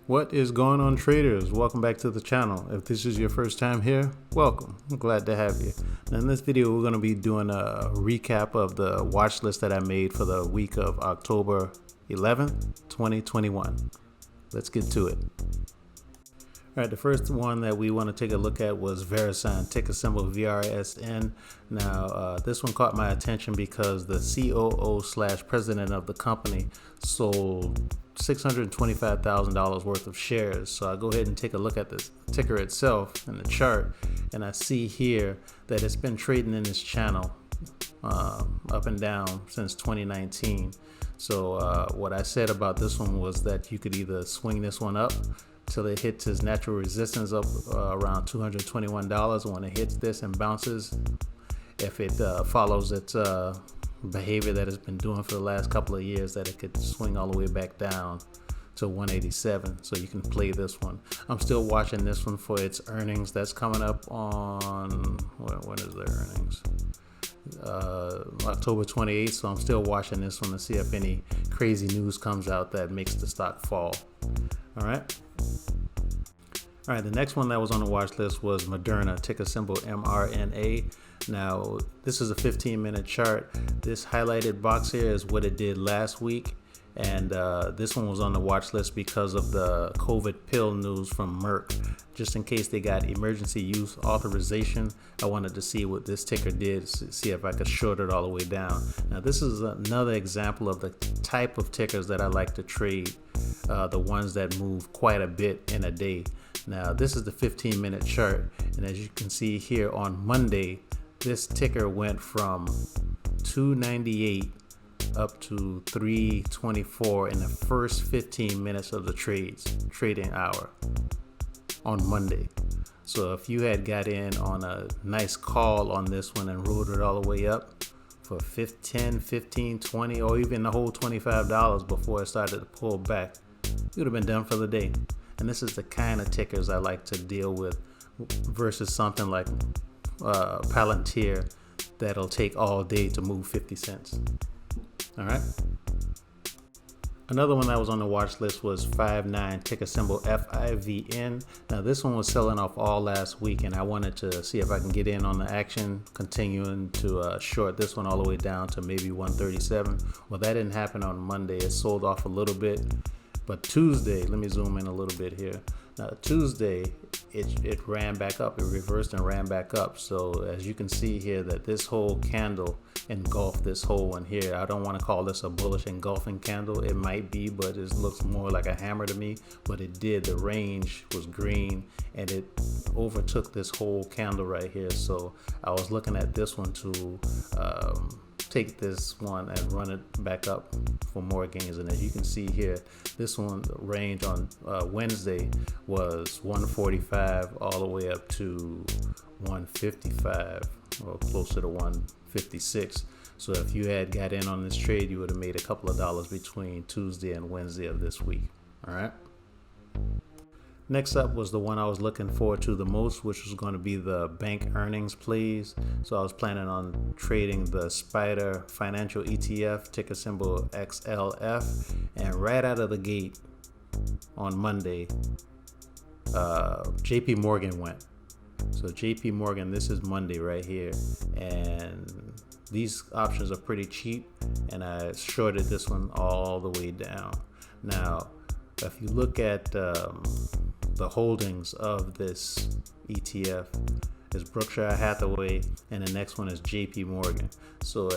What is going on, traders? Welcome back to the channel. If this is your first time here, welcome. I'm glad to have you. Now in this video, we're going to be doing a recap of the watch list that I made for the week of October 11th, 2021. Let's get to it. All right, the first one that we want to take a look at was Verisign, ticker symbol VRSN. Now, this one caught my attention because the COO/president of the company sold $625,000 worth of shares. So I go ahead and take a look at the ticker itself in the chart, and I see here that it's been trading in this channel up and down since 2019. So what I said about this one was that you could either swing this one up till it hits its natural resistance up around $221. When it hits this and bounces, if it follows its behavior that it's been doing for the last couple of years, that it could swing all the way back down to 187. So you can play this one. I'm still watching this one for its earnings. That's coming up on, when is their earnings? October 28th. So I'm still watching this one to see if any crazy news comes out that makes the stock fall. All right. The next one that was on the watch list was Moderna, ticker symbol MRNA. Now, this is a 15-minute chart. This highlighted box here is what it did last week. And this one was on the watch list because of the COVID pill news from Merck. Just in case they got emergency use authorization, I wanted to see what this ticker did, see if I could short it all the way down. Now, this is another example of the type of tickers that I like to trade, the ones that move quite a bit in a day. Now, this is the 15-minute chart. And as you can see here on Monday, this ticker went from 298 up to 324 in the first 15 minutes of the trading hour on Monday. So if you had got in on a nice call on this one and rode it all the way up for 10, 15, 20, or even the whole $25 before it started to pull back, you would have been done for the day. And this is the kind of tickers I like to deal with versus something like Palantir that'll take all day to move 50 cents. All right. Another one that was on the watch list was FIVN, ticker symbol FIVN. Now this one was selling off all last week, and I wanted to see if I can get in on the action, continuing to short this one all the way down to maybe 137. Well, that didn't happen on Monday. It sold off a little bit. But Tuesday, let me zoom in a little bit here. Now Tuesday, it ran back up. It reversed and ran back up. So as you can see here, that this whole candle engulfed this whole one here. I don't want to call this a bullish engulfing candle. It might be, but it looks more like a hammer to me. But it did. The range was green, and it overtook this whole candle right here. So I was looking at this one to take this one and run it back up for more gains. And as you can see here, this one range on Wednesday was 145 all the way up to 155 or closer to 156. So if you had got in on this trade, you would have made a couple of dollars between Tuesday and Wednesday of this week. All right. Next up was the one I was looking forward to the most, which was going to be the bank earnings plays. So I was planning on trading the Spider Financial ETF, ticker symbol XLF. And right out of the gate on Monday, JP Morgan went. So JP Morgan, this is Monday right here. And these options are pretty cheap. And I shorted this one all the way down. Now, if you look at the holdings of this ETF, is Berkshire Hathaway, and the next one is JP Morgan. So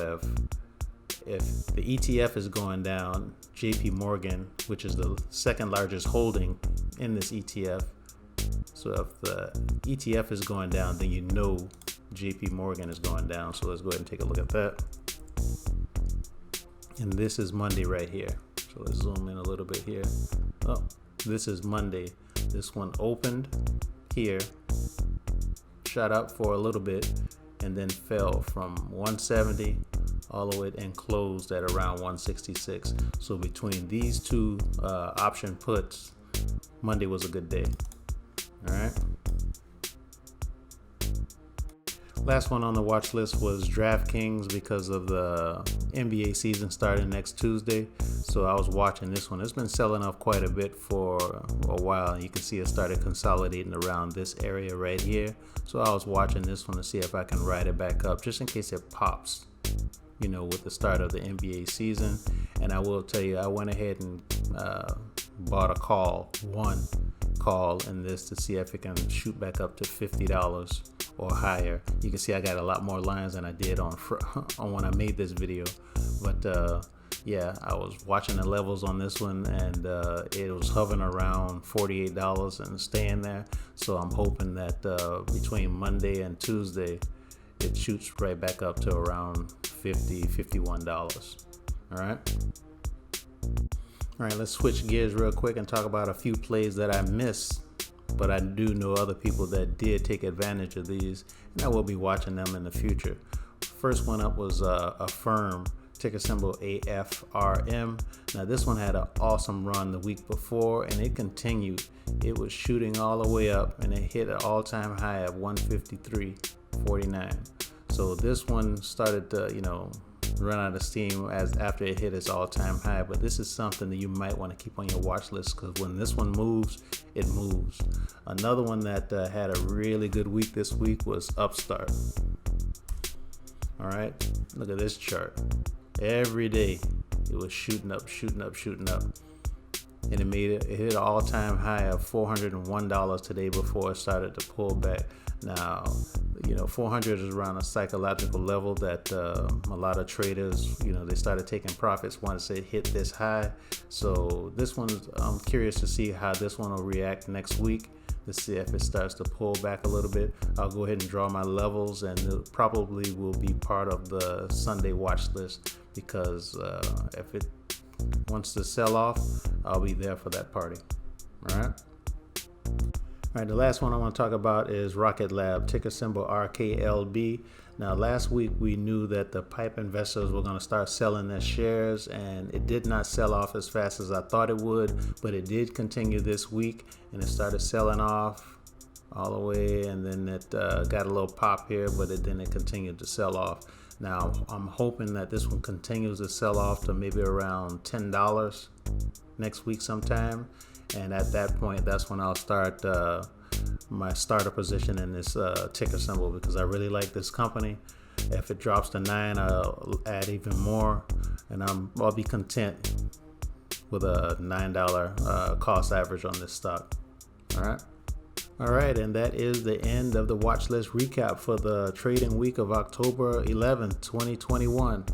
if the ETF is going down, JP Morgan, which is the second largest holding in this ETF, so if the ETF is going down, then you know JP Morgan is going down. So let's go ahead and take a look at that. And this is Monday right here. So let's zoom in a little bit here. Oh, this is Monday. This one opened here, shot up for a little bit, and then fell from 170 all the way and closed at around 166. So between these two option puts, Monday was a good day. All right. Last one on the watch list was Draftkings because of the NBA season starting next Tuesday. So I was watching this one. It's been selling off quite a bit for a while. You can see it started consolidating around this area right here. So I was watching this one to see if I can ride it back up just in case it pops, you know, with the start of the NBA season. And I will tell you, I went ahead and bought one call in this to see if it can shoot back up to $50 or higher. You can see I got a lot more lines than I did on when I made this video. But yeah, I was watching the levels on this one, and it was hovering around $48 and staying there. So I'm hoping that between Monday and Tuesday, it shoots right back up to around $51. All right. All right, let's switch gears real quick and talk about a few plays that I missed, but I do know other people that did take advantage of these, and I will be watching them in the future. First one up was AFRM, ticker symbol AFRM. Now this one had an awesome run the week before, and it continued. It was shooting all the way up, and it hit an all-time high of 153.49. So this one started to, run out of steam after it hit its all-time high, but this is something that you might want to keep on your watch list, because when this one moves, it moves. Another one that had a really good week this week was Upstart. All right, look at this chart. Every day it was shooting up, and it hit an all-time high of $401 today before it started to pull back. Now, 400 is around a psychological level that a lot of traders, they started taking profits once it hit this high. So this one, I'm curious to see how this one will react next week, to see if it starts to pull back a little bit. I'll go ahead and draw my levels, and it probably will be part of the Sunday watch list, because if it wants to sell off, I'll be there for that party. All right. All right, the last one I want to talk about is Rklb, ticker symbol Rklb. Now, last week we knew that the PIPE investors were going to start selling their shares, and it did not sell off as fast as I thought it would, but it did continue this week, and it started selling off all the way, and then it got a little pop here, but then it continued to sell off. Now, I'm hoping that this one continues to sell off to maybe around $10 next week sometime. And at that point, that's when I'll start my starter position in this ticker symbol, because I really like this company. If it drops to 9, I'll add even more, and I'll be content with a $9 cost average on this stock. All right, and that is the end of the watch list recap for the trading week of October 11th, 2021.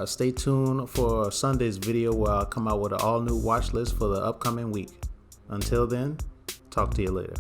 Stay tuned for Sunday's video, where I'll come out with an all-new watch list for the upcoming week. Until then, talk to you later.